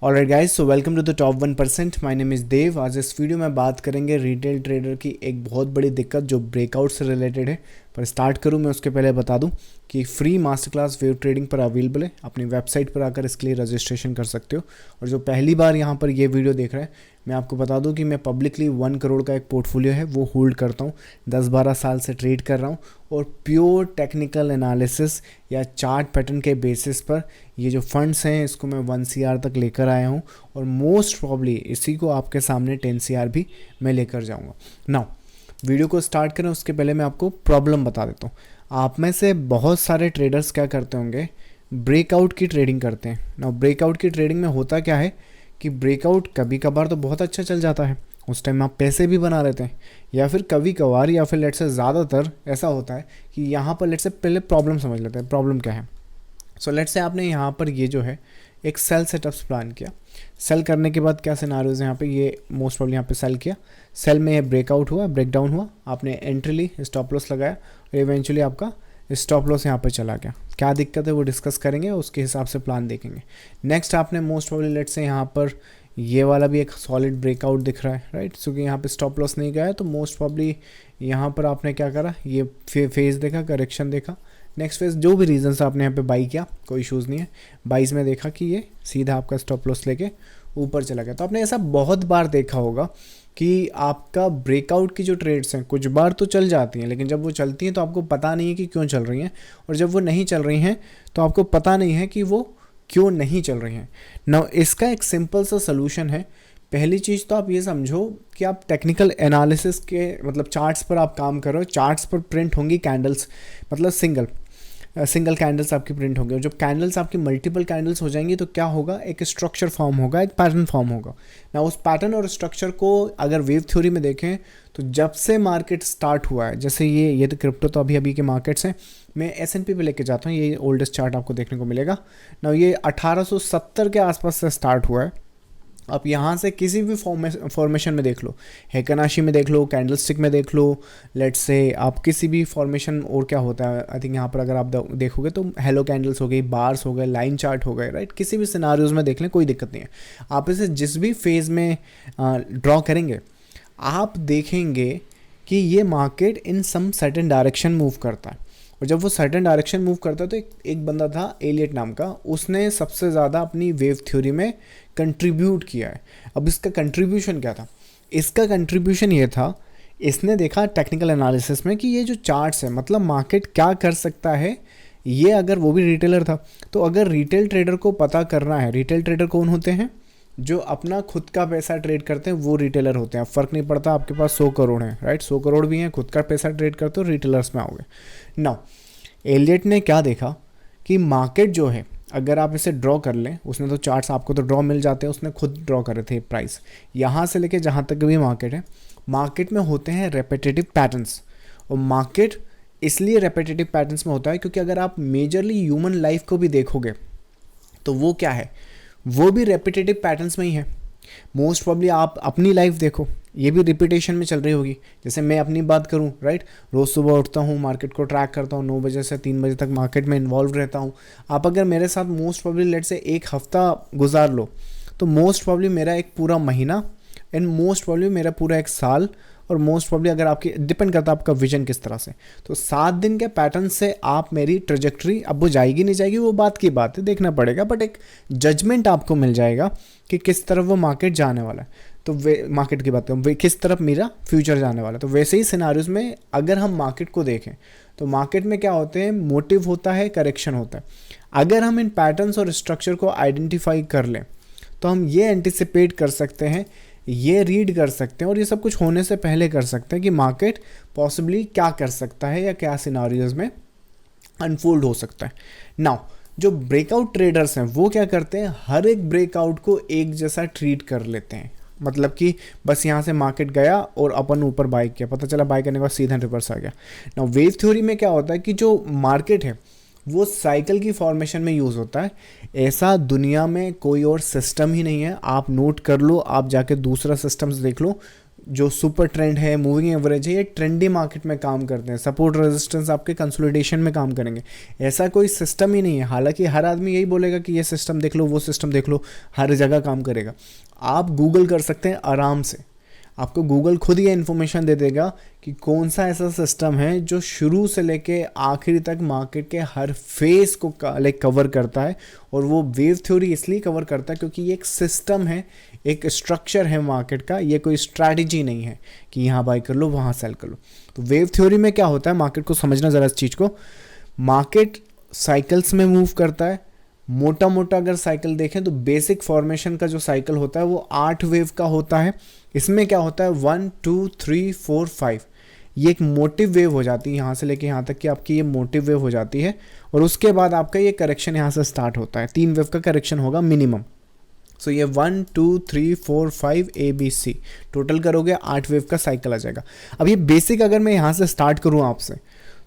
Alright guys, so welcome to the top 1%। My name is Dev. आज इस video में बात करेंगे रिटेल ट्रेडर की एक बहुत बड़ी दिक्कत जो ब्रेकआउट से रिलेटेड है। पर स्टार्ट करूं मैं उसके पहले बता दूं कि free master class wave trading पर अवेलेबल है। अपनी वेबसाइट पर आकर इसके लिए रजिस्ट्रेशन कर सकते हो। और जो पहली बार यहां पर ये वीडियो देख रहे हैं, मैं आपको बता दूं कि मैं पब्लिकली 1 करोड़ का एक पोर्टफोलियो है वो होल्ड करता हूं। 10-12 साल से ट्रेड कर रहा हूं और प्योर टेक्निकल एनालिसिस या चार्ट पैटर्न के बेसिस पर ये जो फंड्स हैं इसको मैं 1 CR तक लेकर आया हूं। और मोस्ट प्रॉब्ली इसी को आपके सामने 10 CR भी मैं लेकर जाऊंगा। नाउ वीडियो को स्टार्ट करें उसके पहले मैं आपको प्रॉब्लम बता देता हूँ। आप में से बहुत सारे ट्रेडर्स क्या करते होंगे, ब्रेकआउट की ट्रेडिंग करते हैं। नाउ ब्रेकआउट की ट्रेडिंग में होता क्या है कि ब्रेकआउट कभी कभार तो बहुत अच्छा चल जाता है, उस टाइम आप पैसे भी बना लेते हैं, या फिर कभी कभार या फिर लेट से ज़्यादातर ऐसा होता है कि यहाँ पर लेट से पहले प्रॉब्लम समझ लेते हैं। प्रॉब्लम क्या है? सो लेट से आपने यहाँ पर ये जो है एक सेल सेटअप्स प्लान किया। सेल करने के बाद क्या सिनारियोज यहाँ पे, ये मोस्ट प्रॉब्लम यहाँ पे सेल किया, सेल में ब्रेकआउट हुआ, ब्रेकडाउन हुआ, आपने एंट्री ली, स्टॉप लॉस लगाया और इवेंचुअली आपका स्टॉप लॉस यहाँ पे चला गया। क्या दिक्कत है वो डिस्कस करेंगे, उसके हिसाब से प्लान देखेंगे। नेक्स्ट आपने मोस्ट प्रॉब्लम लेट से यहाँ पर ये वाला भी एक सॉलिड ब्रेकआउट दिख रहा है, राइट। क्योंकि यहाँ पे स्टॉप लॉस नहीं गया है तो मोस्ट प्रॉब्ली यहाँ पर आपने क्या करा, ये फेज देखा, करेक्शन देखा, नेक्स्ट फेज जो भी रीजन से आपने यहाँ पे बाई किया, कोई इशूज़ नहीं है। बाईस में देखा कि ये सीधा आपका स्टॉप लॉस लेके ऊपर चला गया। तो आपने ऐसा बहुत बार देखा होगा कि आपका ब्रेकआउट की जो ट्रेड्स हैं कुछ बार तो चल जाती हैं, लेकिन जब वो चलती हैं तो आपको पता नहीं है कि क्यों चल रही हैं, और जब वो नहीं चल रही हैं तो आपको पता नहीं है कि वो क्यों नहीं चल रही हैं। नाउ इसका एक सिंपल सा सोल्यूशन है। पहली चीज़ तो आप ये समझो कि आप टेक्निकल एनालिसिस के मतलब चार्ट्स पर आप काम कर रहे हो। चार्ट्स पर प्रिंट होंगी कैंडल्स, मतलब सिंगल कैंडल्स आपकी प्रिंट होंगे, और जब कैंडल्स आपकी मल्टीपल कैंडल्स हो जाएंगी तो क्या होगा, एक स्ट्रक्चर फॉर्म होगा, एक पैटर्न फॉर्म होगा ना। उस पैटर्न और स्ट्रक्चर को अगर वेव थ्योरी में देखें तो जब से मार्केट स्टार्ट हुआ है, जैसे ये तो क्रिप्टो तो अभी के मार्केट्स हैं, मैं S&P पे लेके जाता हूँ, ये ओल्डेस्ट चार्ट आपको देखने को मिलेगा ना। ये 1870 के आसपास से स्टार्ट हुआ है। आप यहाँ से किसी भी फॉर्मेशन में देख लो, हेकनाशी में देख लो, कैंडलस्टिक में देख लो, लेट्स से आप किसी भी फॉर्मेशन, और क्या होता है आई थिंक यहाँ पर अगर आप देखोगे तो हेलो कैंडल्स हो गई, बार्स हो गए, लाइन चार्ट हो गए, राइट। किसी भी सिनारियोज में देख लें, कोई दिक्कत नहीं है। आप इसे जिस भी फेज़ में ड्रॉ करेंगे आप देखेंगे कि ये market in some certain direction move करता है। और जब वो सर्टेन डायरेक्शन मूव करता है तो एक बंदा था एलियट नाम का, उसने सबसे ज़्यादा अपनी वेव थ्योरी में कंट्रीब्यूट किया है। अब इसका कंट्रीब्यूशन क्या था? इसका कंट्रीब्यूशन ये था, इसने देखा टेक्निकल एनालिसिस में कि ये जो चार्ट्स है मतलब मार्केट क्या कर सकता है। ये अगर वो भी रिटेलर था, तो अगर रिटेल ट्रेडर को पता करना है, रिटेल ट्रेडर कौन होते हैं? जो अपना खुद का पैसा ट्रेड करते हैं वो रिटेलर होते हैं। फ़र्क नहीं पड़ता आपके पास 100 करोड़ हैं, राइट, 100 करोड़ भी हैं, खुद का पैसा ट्रेड करते हो, रिटेलर्स में आओगे। नाउ एलियट ने क्या देखा कि मार्केट जो है, अगर आप इसे ड्रॉ कर लें, उसने तो चार्ट्स आपको तो ड्रॉ मिल जाते हैं, उसने खुद ड्रॉ करे थे प्राइस, यहाँ से लेके जहाँ तक भी मार्केट है, मार्केट में होते हैं रेपिटेटिव पैटर्न्स। और मार्केट इसलिए रेपिटेटिव पैटर्न्स में होता है क्योंकि अगर आप मेजरली ह्यूमन लाइफ को भी देखोगे तो वो क्या है, वो भी रेपिटेटिव पैटर्न्स में ही है। मोस्ट प्रॉब्ली आप अपनी लाइफ देखो, ये भी रिपीटेशन में चल रही होगी। जैसे मैं अपनी बात करूं, राइट, रोज़ सुबह उठता हूं, मार्केट को ट्रैक करता हूं, 9 बजे से 3 बजे तक मार्केट में इन्वॉल्व रहता हूं। आप अगर मेरे साथ मोस्ट प्रॉब्ली लेट से एक हफ्ता गुजार लो तो मोस्ट प्रॉब्ली मेरा एक पूरा महीना एंड मोस्ट प्रॉब्ली मेरा पूरा एक साल, और मोस्ट प्रॉब्ली अगर आपकी डिपेंड करता है आपका विजन किस तरह से, तो 7 दिन के पैटर्न से आप मेरी ट्रेजेक्ट्री, अब वो जाएगी नहीं जाएगी वो बात की बात है, देखना पड़ेगा, बट एक जजमेंट आपको मिल जाएगा कि किस तरफ वो मार्केट जाने वाला है। तो वे मार्केट की बात करूँ, किस तरफ मेरा फ्यूचर जाने वाला है। तो वैसे ही सिनारियोज में अगर हम मार्केट को देखें तो मार्केट में क्या होते हैं, मोटिव होता है, करेक्शन होता है। अगर हम इन पैटर्न्स और स्ट्रक्चर को आइडेंटिफाई कर लें तो हम ये एंटिसिपेट कर सकते हैं, ये रीड कर सकते हैं, और ये सब कुछ होने से पहले कर सकते हैं कि मार्केट पॉसिबली क्या कर सकता है या क्या सिनारियोज में अनफोल्ड हो सकता है। नाउ जो ब्रेकआउट ट्रेडर्स हैं वो क्या करते हैं, हर एक ब्रेकआउट को एक जैसा ट्रीट कर लेते हैं। मतलब कि बस यहाँ से मार्केट गया और अपन ऊपर बाय किया, पता चला बाय करने के बाद सीधा रिवर्स आ गया। नाउ वेव थ्योरी में क्या होता है कि जो मार्केट है वो साइकिल की फॉर्मेशन में यूज़ होता है। ऐसा दुनिया में कोई और सिस्टम ही नहीं है। आप नोट कर लो, आप जाके दूसरा सिस्टम्स देख लो, जो सुपर ट्रेंड है, मूविंग एवरेज है, ये ट्रेंडी मार्केट में काम करते हैं। सपोर्ट रेजिस्टेंस आपके कंसोलिडेशन में काम करेंगे। ऐसा कोई सिस्टम ही नहीं है। हालांकि हर आदमी यही बोलेगा कि ये सिस्टम देख लो, वो सिस्टम देख लो, हर जगह काम करेगा। आप गूगल कर सकते हैं आराम से, आपको गूगल खुद ये इन्फॉर्मेशन दे देगा कि कौन सा ऐसा सिस्टम है जो शुरू से लेके आखिरी तक मार्केट के हर फेस को कवर करता है। और वो वेव थ्योरी इसलिए कवर करता है क्योंकि ये एक सिस्टम है, एक स्ट्रक्चर है मार्केट का, ये कोई स्ट्रैटेजी नहीं है कि यहाँ बाय कर लो वहाँ सेल कर लो। तो वेव थ्योरी में क्या होता है, मार्केट को समझना ज़रा इस चीज़ को। मार्केट साइकिल्स में मूव करता है। मोटा मोटा अगर साइकिल देखें तो बेसिक फॉर्मेशन का जो साइकिल होता है वो 8 वेव का होता है। इसमें क्या होता है 1 2 3 4 5, ये एक मोटिव वेव हो जाती है यहाँ से लेके यहाँ तक कि आपकी ये मोटिव वेव हो जाती है। और उसके बाद आपका ये करेक्शन यहाँ से स्टार्ट होता है। 3 वेव का करेक्शन होगा मिनिमम। सो ये 1 2 3 4 5 ABC टोटल करोगे 8 वेव का साइकिल आ जाएगा। अब ये बेसिक अगर मैं यहाँ से स्टार्ट करूँ आपसे,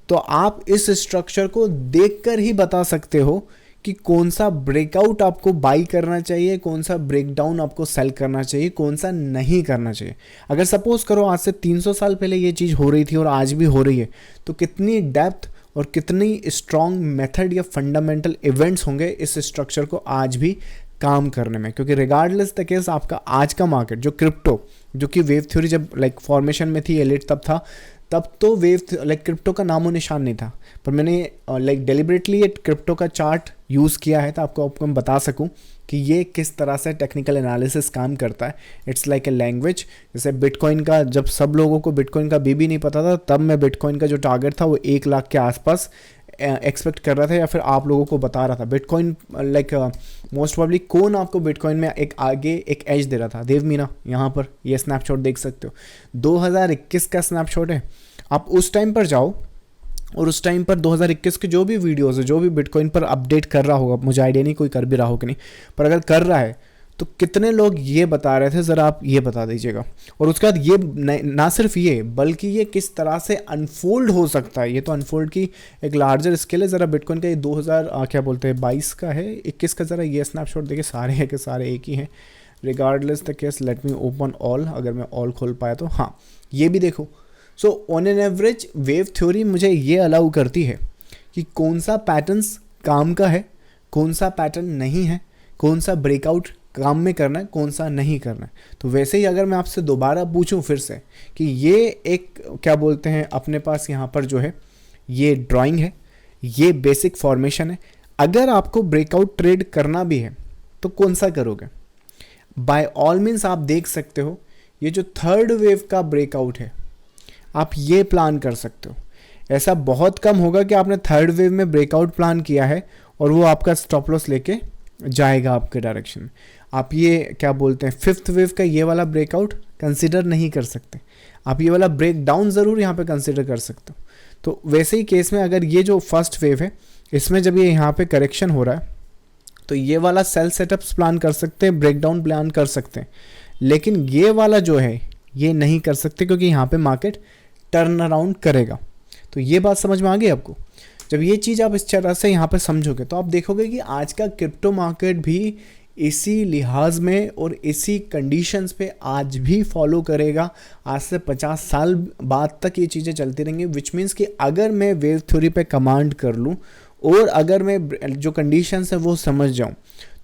तो आप इस स्ट्रक्चर को देखकर ही बता सकते हो कि कौन सा ब्रेकआउट आपको बाई करना चाहिए, कौन सा ब्रेकडाउन आपको सेल करना चाहिए, कौन सा नहीं करना चाहिए। अगर सपोज करो आज से 300 साल पहले ये चीज़ हो रही थी और आज भी हो रही है, तो कितनी डेप्थ और कितनी स्ट्रॉन्ग मेथड या फंडामेंटल इवेंट्स होंगे इस स्ट्रक्चर को आज भी काम करने में। क्योंकि रिगार्डलेस द केस आपका आज का मार्केट जो क्रिप्टो, जो कि वेव थ्योरी जब फॉर्मेशन में थी, एलिट तब था, तब तो वेव क्रिप्टो का नामो निशान नहीं था। पर मैंने डेलिबरेटली ये क्रिप्टो का चार्ट यूज़ किया है तो आपको मैं बता सकूं कि ये किस तरह से टेक्निकल एनालिसिस काम करता है। It's like a language. जैसे बिटकॉइन का, जब सब लोगों को बिटकॉइन का बीबी नहीं पता था, तब मैं बिटकॉइन का जो टारगेट था वो 1 लाख के आसपास एक्सपेक्ट कर रहा था, या फिर आप लोगों को बता रहा था। बिटकॉइन मोस्ट प्रॉब्ली कौन आपको बिटकॉइन में एक आगे एक एज दे रहा था? देव मीना। यहाँ पर ये स्नैपशॉट देख सकते हो, 2021 का स्नैपशॉट है। आप उस टाइम पर जाओ और उस टाइम पर 2021 के जो भी वीडियोस है, जो भी बिटकॉइन पर अपडेट कर रहा होगा, मुझे आइडिया नहीं कोई कर भी रहा हो कि नहीं, पर अगर कर रहा है तो कितने लोग ये बता रहे थे, ज़रा आप ये बता दीजिएगा। और उसके बाद ये ना सिर्फ ये, बल्कि ये किस तरह से अनफोल्ड हो सकता है। ये तो अनफोल्ड की एक लार्जर स्केल है। ज़रा बिटकॉइन का ये 2022 का है, 21 का ज़रा ये स्नैपशॉट देखिए, सारे हैं कि सारे एक ही हैं। Regardless the case, let me open all, अगर मैं ऑल खोल पाया तो। हाँ, ये भी देखो। So on an average wave theory मुझे ये अलाउ करती है कि कौन सा पैटर्न्स काम का है, कौन सा पैटर्न नहीं है, कौन सा ब्रेकआउट काम में करना है, कौन सा नहीं करना है। तो वैसे ही अगर मैं आपसे दोबारा पूछूं फिर से कि ये एक क्या बोलते हैं, अपने पास यहाँ पर जो है ये ड्राइंग है, ये बेसिक फॉर्मेशन है। अगर आपको ब्रेकआउट ट्रेड करना भी है तो कौन सा करोगे? बाय ऑल मीन्स आप देख सकते हो ये जो थर्ड वेव का ब्रेकआउट है, आप ये प्लान कर सकते हो। ऐसा बहुत कम होगा कि आपने थर्ड वेव में ब्रेकआउट प्लान किया है और वो आपका स्टॉप लॉस लेके जाएगा आपके डायरेक्शन में। आप ये क्या बोलते हैं, फिफ्थ वेव का ये वाला ब्रेकआउट कंसिडर नहीं कर सकते। आप ये वाला ब्रेक डाउन ज़रूर यहाँ पे कंसिडर कर सकते हो। तो वैसे ही केस में अगर ये जो फर्स्ट वेव है, इसमें जब ये यहाँ पे करेक्शन हो रहा है, तो ये वाला सेल सेटअप्स प्लान कर सकते हैं, ब्रेक डाउन प्लान कर सकते हैं। लेकिन ये वाला जो है ये नहीं कर सकते, क्योंकि यहाँ पे मार्केट टर्न अराउंड करेगा। तो ये बात समझ में आ गई आपको? जब ये चीज़ आप इस तरह से यहाँ पे समझोगे तो आप देखोगे कि आज का क्रिप्टो मार्केट भी इसी लिहाज में और इसी कंडीशंस पे आज भी फॉलो करेगा। आज से 50 साल बाद तक ये चीज़ें चलती रहेंगी। विच मीन्स कि अगर मैं वेव थ्योरी पे कमांड कर लूँ और अगर मैं जो कंडीशंस है वो समझ जाऊँ,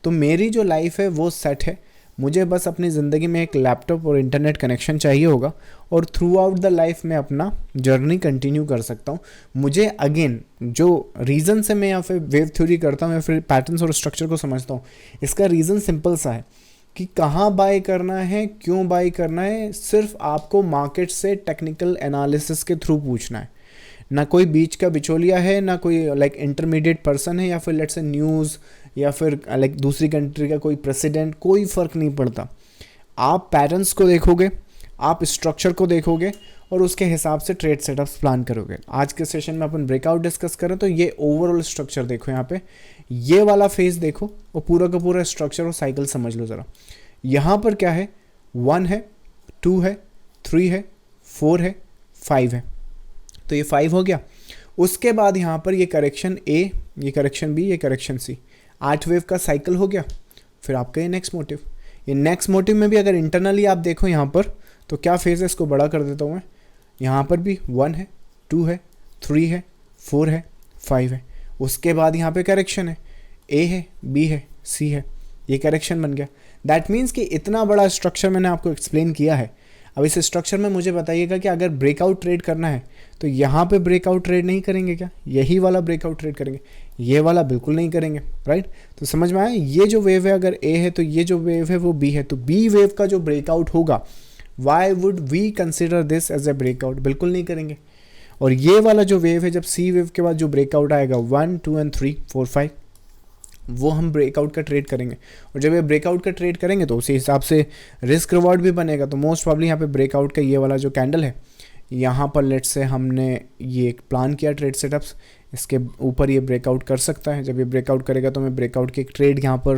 तो मेरी जो लाइफ है वो सेट है। मुझे बस अपनी ज़िंदगी में एक लैपटॉप और इंटरनेट कनेक्शन चाहिए होगा और थ्रू आउट द लाइफ में अपना जर्नी कंटिन्यू कर सकता हूँ। मुझे अगेन जो रीज़न से मैं यहाँ पे वेव थ्योरी करता हूँ या फिर पैटर्न्स और स्ट्रक्चर को समझता हूँ, इसका रीज़न सिंपल सा है कि कहाँ बाय करना है, क्यों बाय करना है। सिर्फ आपको मार्केट से टेक्निकल एनालिसिस के थ्रू पूछना है। ना कोई बीच का बिचौलिया है, ना कोई इंटरमीडिएट पर्सन है, या फिर लेट्स से न्यूज़, या फिर दूसरी कंट्री का कोई प्रेसिडेंट, कोई फ़र्क नहीं पड़ता। आप पैटर्न्स को देखोगे, आप स्ट्रक्चर को देखोगे और उसके हिसाब से ट्रेड सेटअप्स प्लान करोगे। आज के सेशन में अपन ब्रेकआउट डिस्कस करें तो ये ओवरऑल स्ट्रक्चर देखो, यहाँ पे ये वाला फेज देखो और पूरा का पूरा स्ट्रक्चर और साइकिल समझ लो ज़रा। यहाँ पर क्या है, 1 है, 2 है, 3 है, 4 है, 5 है। तो ये 5 हो गया। उसके बाद यहाँ पर ये करेक्शन ए, ये करेक्शन बी, ये करेक्शन सी, 8 वेव का साइकिल हो गया। फिर आपका ये नेक्स्ट मोटिव, ये नेक्स्ट मोटिव में भी अगर इंटरनली आप देखो यहाँ पर, तो क्या फेज़ है, इसको बड़ा कर देता हूँ मैं। यहाँ पर भी 1 है, 2 है, 3 है, 4 है, 5 है। उसके बाद यहाँ पे करेक्शन है, ए है, बी है, सी है, ये करेक्शन बन गया। दैट मीन्स कि इतना बड़ा स्ट्रक्चर मैंने आपको एक्सप्लेन किया है। अब इस स्ट्रक्चर में मुझे बताइएगा कि अगर ब्रेकआउट ट्रेड करना है तो यहाँ पे ब्रेकआउट ट्रेड नहीं करेंगे क्या, यही वाला ब्रेकआउट ट्रेड करेंगे, ये वाला बिल्कुल नहीं करेंगे, राइट। तो समझ में आया, ये जो वेव है अगर ए है तो ये जो वेव है वो बी है, तो बी वेव का जो ब्रेकआउट होगा, why would we consider this as a breakout, बिल्कुल नहीं करेंगे। और ये वाला जो वेव है, जब सी वेव के बाद जो ब्रेकआउट आएगा 1, 2 एंड 3, 4, 5, वो हम ब्रेकआउट का ट्रेड करेंगे। और जब ये ब्रेकआउट का ट्रेड करेंगे तो उसी हिसाब से रिस्क रिवॉर्ड भी बनेगा। तो मोस्ट प्रॉब्ली यहाँ पे ब्रेकआउट का ये वाला जो कैंडल है, यहाँ पर लेट्स से हमने ये प्लान किया ट्रेड सेटअप्स, इसके ऊपर ये ब्रेकआउट कर सकता है। जब ये ब्रेकआउट करेगा तो मैं ब्रेकआउट की एक ट्रेड यहाँ पर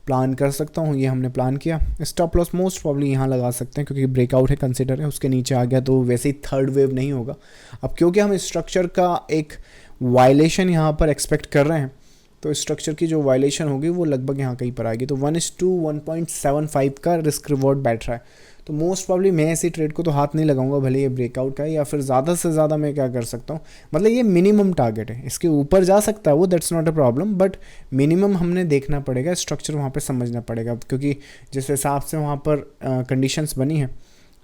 प्लान कर सकता हूँ, ये हमने प्लान किया। स्टॉप लॉस मोस्ट प्रॉब्ली यहाँ लगा सकते हैं क्योंकि ब्रेकआउट है, कंसिडर है। उसके नीचे आ गया तो वैसे ही थर्ड वेव नहीं होगा। अब क्योंकि हम स्ट्रक्चर का एक वायलेशन यहाँ पर एक्सपेक्ट कर रहे हैं, तो स्ट्रक्चर की जो वायलेशन होगी वो लगभग यहाँ कहीं पर आएगी। तो 1:1.75 का रिस्क रिवॉर्ड बैठ रहा है। तो मोस्ट प्रॉब्ली मैं ऐसी ट्रेड को तो हाथ नहीं लगाऊंगा, भले ये ब्रेकआउट का है, या फिर ज़्यादा से ज़्यादा मैं क्या कर सकता हूँ, मतलब ये मिनिमम टारगेट है, इसके ऊपर जा सकता है वो, that's not a problem, but minimum हमने देखना पड़ेगा, स्ट्रक्चर वहाँ पे समझना पड़ेगा। क्योंकि जिस हिसाब से वहाँ पर कंडीशंस बनी है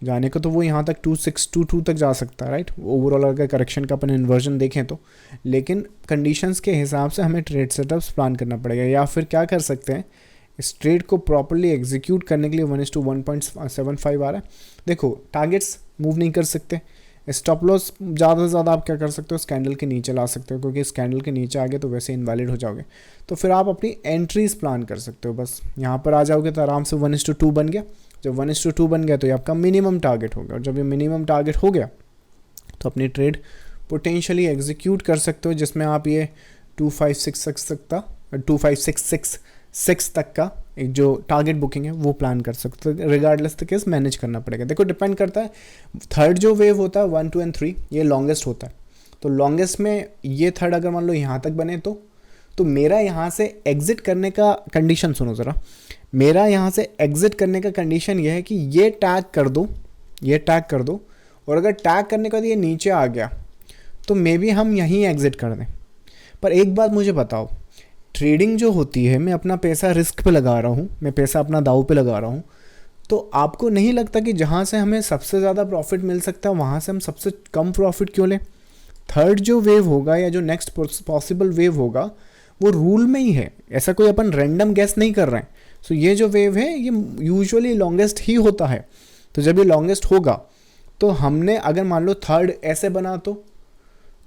जाने को, तो वो यहाँ तक 2622 तक जा सकता है, राइट। ओवरऑल अगर करेक्शन का अपन इन्वर्जन देखें तो, लेकिन कंडीशंस के हिसाब से हमें ट्रेड सेटअप्स प्लान करना पड़ेगा। या फिर क्या कर सकते हैं, इस ट्रेड को प्रॉपरली एग्जीक्यूट करने के लिए 1:1.75 आ रहा है। देखो टारगेट्स मूव नहीं कर सकते, स्टॉप लॉस ज़्यादा से ज़्यादा आप क्या कर सकते हो, इस कैंडल के नीचे ला सकते हो, क्योंकि इस कैंडल के नीचे आ गए तो वैसे इनवैलिड हो जाओगे। तो फिर आप अपनी एंट्रीज प्लान कर सकते हो, बस यहाँ पर आ जाओगे तो आराम से 1:2 बन गया। जब 1:2 बन गया तो ये आपका मिनिमम टारगेट होगा, और जब ये मिनिमम टारगेट हो गया तो अपनी ट्रेड पोटेंशियली एग्जीक्यूट कर सकते हो, जिसमें आप ये 2566 तक का एक जो टारगेट बुकिंग है वो प्लान कर सकते हो। रिगार्डलेस द केस मैनेज करना पड़ेगा। देखो डिपेंड करता है, थर्ड जो वेव होता है 1, 2 एंड 3 ये लॉन्गेस्ट होता है। तो लॉन्गेस्ट में ये थर्ड अगर मान लो यहाँ तक बने तो मेरा यहाँ से एग्जिट करने का कंडीशन सुनो ज़रा। मेरा यहाँ से एग्जिट करने का कंडीशन ये है कि ये टैग कर दो, ये टैग कर दो, और अगर टैग करने के बाद ये नीचे आ गया तो मे बी हम यहीं एग्जिट कर दें। पर एक बात मुझे बताओ, ट्रेडिंग जो होती है, मैं अपना पैसा रिस्क पे लगा रहा हूँ, मैं पैसा अपना दाव पे लगा रहा हूँ, तो आपको नहीं लगता कि जहाँ से हमें सबसे ज़्यादा प्रॉफिट मिल सकता है वहाँ से हम सबसे कम प्रॉफिट क्यों लें? थर्ड जो वेव होगा या जो नेक्स्ट पॉसिबल वेव होगा वो रूल में ही है, ऐसा कोई अपन रैंडम गैस नहीं कर रहे हैं। सो ये जो वेव है ये यूजुअली लॉन्गेस्ट ही होता है। तो जब ये लॉन्गेस्ट होगा तो हमने अगर मान लो थर्ड ऐसे बना तो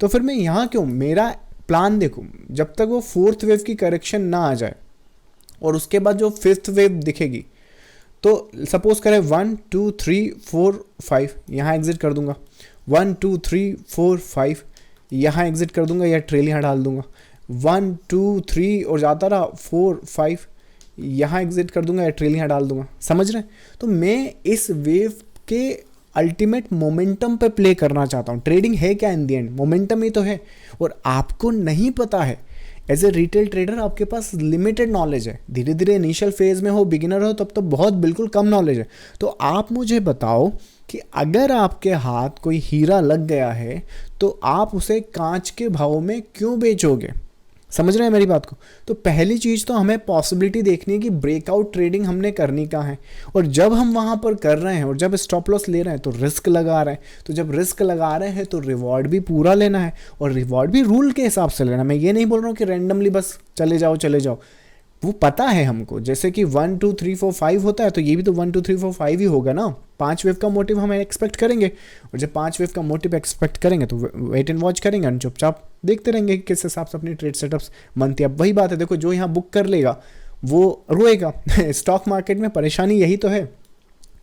फिर मैं यहाँ क्यों, मेरा प्लान देखो, जब तक वो फोर्थ वेव की करेक्शन ना आ जाए और उसके बाद जो फिफ्थ वेव दिखेगी, तो सपोज करें 1, 2, 3, 4, 5 यहाँ एग्जिट कर दूंगा, 1, 2, 3, 4, 5 यहाँ एग्जिट कर दूंगा या ट्रेल यहाँ डाल दूंगा, 1, 2, 3 और जाता रहा 4, 5 यहाँ एग्जिट कर दूंगा या ट्रेल यहाँ डाल दूंगा। समझ रहे हैं? तो मैं इस वेव के अल्टीमेट मोमेंटम पे प्ले करना चाहता हूँ। ट्रेडिंग है क्या इन दी एंड, मोमेंटम ही तो है, और आपको नहीं पता है। एज ए रिटेल ट्रेडर आपके पास लिमिटेड नॉलेज है, धीरे धीरे इनिशियल फेज में हो, बिगिनर हो, तब तो बहुत बिल्कुल कम नॉलेज है। तो आप मुझे बताओ कि अगर आपके हाथ कोई हीरा लग गया है तो आप उसे कांच के भाव में क्यों बेचोगे? समझ रहे हैं मेरी बात को? तो पहली चीज़ तो हमें पॉसिबिलिटी देखनी है कि ब्रेकआउट ट्रेडिंग हमने करनी कहाँ है, और जब हम वहाँ पर कर रहे हैं और जब स्टॉप लॉस ले रहे हैं तो रिस्क लगा रहे हैं। तो जब रिस्क लगा रहे हैं तो रिवॉर्ड भी पूरा लेना है, और रिवॉर्ड भी रूल के हिसाब से लेना। मैं ये नहीं बोल रहा हूँ कि रैंडमली बस चले जाओ, वो पता है हमको। जैसे कि 1, 2, 3, 4, 5 होता है तो ये भी तो 1, 2, 3, 4, 5 ही होगा ना। 5 वेव का मोटिव हम एक्सपेक्ट करेंगे, और जब 5 वेव का मोटिव एक्सपेक्ट करेंगे तो वेट एंड वॉच करेंगे, चुपचाप देखते रहेंगे कि किस हिसाब से अपनी ट्रेड सेटअप्स बनती है। अब वही बात है, देखो जो यहाँ बुक कर लेगा वो रोएगा। स्टॉक मार्केट में परेशानी यही तो है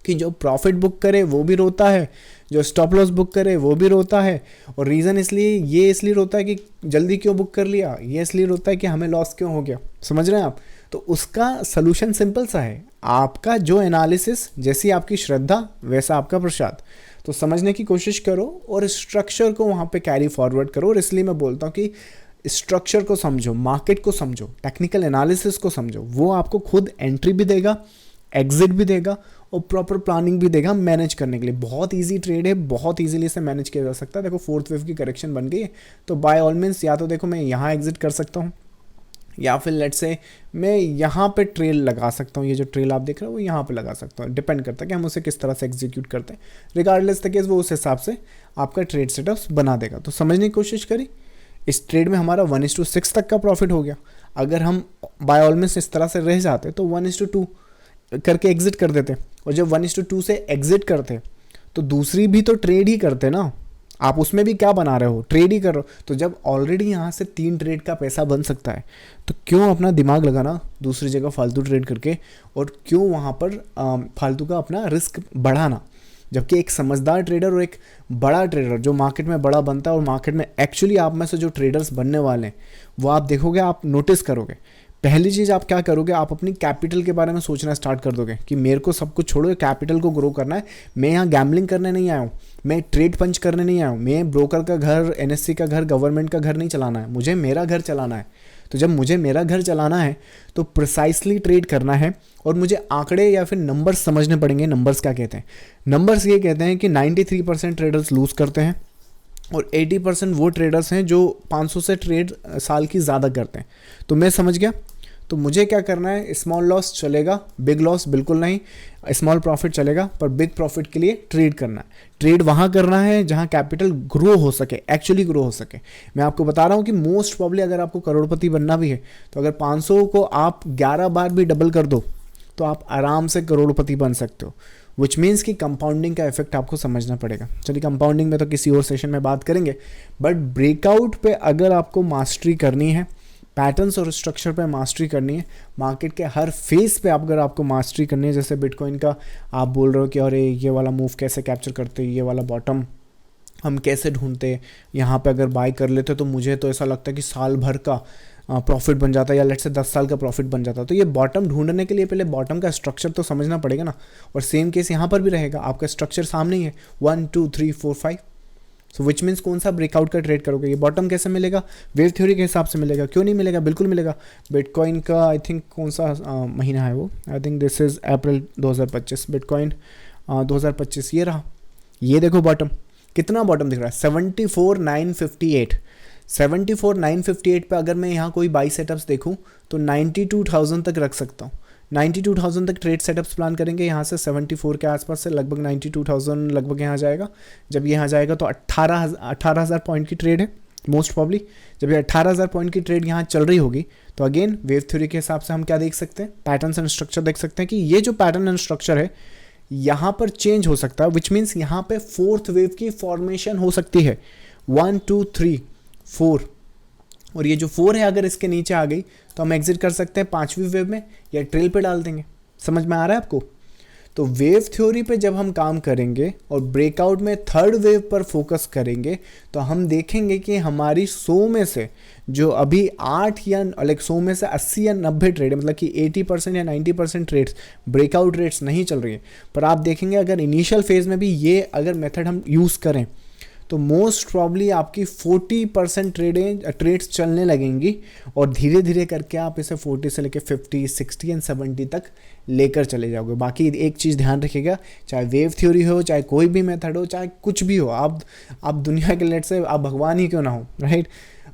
कि जो प्रॉफिट बुक करे वो भी रोता है, जो स्टॉप लॉस बुक करे वो भी रोता है। और रीज़न इसलिए रोता है कि जल्दी क्यों बुक कर लिया, ये इसलिए रोता है कि हमें लॉस क्यों हो गया। समझ रहे हैं आप? तो उसका सलूशन सिंपल सा है, आपका जो एनालिसिस, जैसी आपकी श्रद्धा वैसा आपका प्रसाद। तो समझने की कोशिश करो और स्ट्रक्चर को वहाँ पे कैरी फॉरवर्ड करो। और इसलिए मैं बोलता हूँ कि स्ट्रक्चर को समझो, मार्केट को समझो, टेक्निकल एनालिसिस को समझो, वो आपको खुद एंट्री भी देगा, एग्जिट भी देगा और प्रॉपर प्लानिंग भी देगा मैनेज करने के लिए। बहुत इजी ट्रेड है, बहुत इजीली इसे मैनेज किया जा सकता है। देखो फोर्थ वेव की करेक्शन बन गई है, तो बाय ऑल मीन्स या तो देखो मैं यहाँ एग्जिट कर सकता हूँ, या फिर लेट्स से मैं यहाँ पे ट्रेल लगा सकता हूँ। ये जो ट्रेल आप देख रहे हो वो यहाँ पे लगा सकता हूँ, डिपेंड करता है कि हम उसे किस तरह से एग्जीक्यूट करते हैं। रिगार्डलेस द केस वो उस हिसाब से आपका ट्रेड सेटअप्स बना देगा। तो समझने की कोशिश करी, इस ट्रेड में हमारा 1:6 तक का प्रॉफिट हो गया। अगर हम बाय ऑल मीन्स इस तरह से रह जाते तो 1:2 करके एग्जिट कर देते, और जब 1:2 से एग्जिट करते तो दूसरी भी तो ट्रेड ही करते ना, आप उसमें भी क्या बना रहे हो, ट्रेड ही कर रहे हो। तो जब ऑलरेडी यहाँ से 3 ट्रेड का पैसा बन सकता है तो क्यों अपना दिमाग लगाना दूसरी जगह फालतू ट्रेड करके, और क्यों वहाँ पर फालतू का अपना रिस्क बढ़ाना। जबकि एक समझदार ट्रेडर और एक बड़ा ट्रेडर जो मार्केट में बड़ा बनता है, और मार्केट में एक्चुअली आप में से जो ट्रेडर्स बनने वाले हैं वो आप देखोगे, आप नोटिस करोगे, पहली चीज़ आप क्या करोगे, आप अपनी कैपिटल के बारे में सोचना स्टार्ट कर दोगे कि मेरे को सब कुछ छोड़ो, कैपिटल को ग्रो करना है। मैं यहाँ गैम्बलिंग करने नहीं आया हूँ, मैं ट्रेड पंच करने नहीं आया हूँ, मैं ब्रोकर का घर, एनएससी का घर, गवर्नमेंट का घर नहीं चलाना है, मुझे मेरा घर चलाना है। तो जब मुझे मेरा घर चलाना है तो प्रिसाइसली ट्रेड करना है, और मुझे आंकड़े या फिर नंबर्स समझने पड़ेंगे। नंबर्स क्या कहते हैं? नंबर्स ये कहते हैं कि 93% ट्रेडर्स लूज़ करते हैं, और 80% वो ट्रेडर्स हैं जो 500 से ट्रेड साल की ज़्यादा करते हैं। तो मैं समझ गया, तो मुझे क्या करना है, स्मॉल लॉस चलेगा, बिग लॉस बिल्कुल नहीं, स्मॉल प्रॉफिट चलेगा, पर बिग प्रॉफिट के लिए ट्रेड करना है। ट्रेड वहाँ करना है जहाँ कैपिटल ग्रो हो सके, एक्चुअली ग्रो हो सके। मैं आपको बता रहा हूँ कि मोस्ट प्रॉब्ली अगर आपको करोड़पति बनना भी है तो अगर 500 को आप 11 बार भी डबल कर दो तो आप आराम से करोड़पति बन सकते हो। विच मीन्स कि कंपाउंडिंग का इफेक्ट आपको समझना पड़ेगा। चलिए कंपाउंडिंग में तो किसी और सेशन में बात करेंगे, बट ब्रेकआउट पे अगर आपको मास्टरी करनी है, पैटर्न्स और स्ट्रक्चर पे मास्टरी करनी है, मार्केट के हर फेस पे अगर आपको मास्टरी करनी है, जैसे बिटकॉइन का आप बोल रहे हो कि अरे ये वाला मूव कैसे कैप्चर करते, ये वाला बॉटम हम कैसे ढूंढते, यहाँ पे अगर बाय कर लेते तो मुझे तो ऐसा लगता है कि साल भर का प्रॉफिट बन जाता है, या लेट से 10 साल का प्रॉफिट बन जाता है। तो ये बॉटम ढूंढने के लिए पहले बॉटम का स्ट्रक्चर तो समझना पड़ेगा ना। और सेम केस यहाँ पर भी रहेगा, आपका स्ट्रक्चर सामने ही है, 1 2 3 4 5। सो विच मीन्स कौन सा ब्रेकआउट का ट्रेड करोगे, ये बॉटम कैसे मिलेगा, वेव थ्योरी के हिसाब से मिलेगा। क्यों नहीं मिलेगा, बिल्कुल मिलेगा। बिटकॉइन का आई थिंक कौन सा महीना है वो, I think this is April 2025, bitcoin 2025 ये रहा। ये देखो बॉटम, कितना बॉटम दिख रहा है, 74,958। 74,958 पे अगर मैं यहाँ कोई बाई सेटअप्स देखूँ तो 92,000 तक रख सकता हूँ। 92,000 तक ट्रेड सेटअप्स प्लान करेंगे यहाँ से, 74 के आसपास से लगभग 92,000 लगभग यहाँ जाएगा। जब यहाँ जाएगा तो 18,000 पॉइंट की ट्रेड है मोस्ट प्रॉब्ली। जब ये 18,000 पॉइंट की ट्रेड यहाँ चल रही होगी तो अगेन वेव थ्योरी के हिसाब से हम क्या देख सकते हैं, पैटर्न्स एंड स्ट्रक्चर देख सकते हैं कि ये जो पैटर्न एंड स्ट्रक्चर है यहाँ पर चेंज हो सकता है। विच मीन्स यहाँ पे फोर्थ वेव की फॉर्मेशन हो सकती है, 1 2 3 4, और ये जो 4 है अगर इसके नीचे आ गई तो हम एग्जिट कर सकते हैं 5वीं वेव में, या ट्रेल पे डाल देंगे। समझ में आ रहा है आपको? तो वेव थ्योरी पे जब हम काम करेंगे और ब्रेकआउट में थर्ड वेव पर फोकस करेंगे तो हम देखेंगे कि हमारी 100 में से जो अभी 8 या लाइक 100 में से 80 या 90 ट्रेड, मतलब कि 80% या 90% ट्रेड्स ब्रेकआउट रेट्स नहीं चल रही है। पर आप देखेंगे अगर इनिशियल फेज में भी ये अगर मेथड हम यूज़ करें तो मोस्ट प्रॉब्ली आपकी 40% ट्रेड्स चलने लगेंगी, और धीरे धीरे करके आप इसे 40 से लेकर 50, 60 एंड 70 तक लेकर चले जाओगे। बाकी एक चीज़ ध्यान रखिएगा, चाहे वेव थ्योरी हो, चाहे कोई भी मेथड हो, चाहे कुछ भी हो, आप दुनिया के लेट से आप भगवान ही क्यों ना हो, राइट,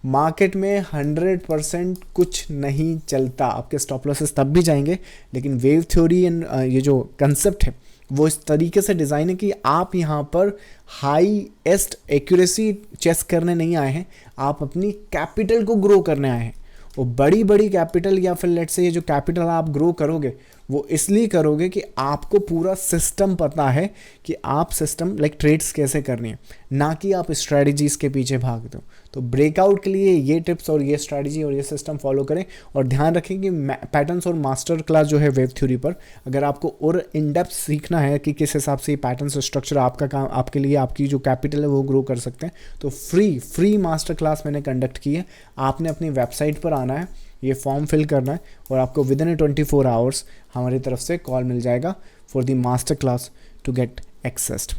मार्केट में 100% कुछ नहीं चलता। आपके स्टॉप लॉसेस तब भी जाएंगे, लेकिन वेव थ्योरी एंड ये जो कंसेप्ट है वो इस तरीके से डिज़ाइन है कि आप यहाँ पर हाईएस्ट एक्यूरेसी चेस करने नहीं आए हैं, आप अपनी कैपिटल को ग्रो करने आए हैं। वो बड़ी बड़ी कैपिटल, या फिर लेट्स से ये जो कैपिटल आप ग्रो करोगे वो इसलिए करोगे कि आपको पूरा सिस्टम पता है कि आप सिस्टम लाइक ट्रेड्स कैसे करनी है, ना कि आप स्ट्रैटेजीज़ के पीछे भागते हो। तो ब्रेकआउट के लिए ये टिप्स और ये स्ट्रैटेजी और ये सिस्टम फॉलो करें, और ध्यान रखें कि पैटर्न्स और मास्टर क्लास जो है वेव थ्योरी पर, अगर आपको और इन डेप्थ सीखना है कि किस हिसाब से पैटर्न्स और स्ट्रक्चर आपका काम आपके लिए आपकी जो कैपिटल है वो ग्रो कर सकते हैं, तो फ्री मास्टर क्लास मैंने कंडक्ट की है। आपने अपनी वेबसाइट पर आना है, ये फॉर्म फिल करना है, और आपको विद इन 24 आवर्स हमारी तरफ से कॉल मिल जाएगा for the master class to get accessed.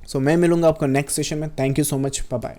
So मैं मिलूंगा आपको नेक्स्ट सेशन में। Thank you so much, bye bye.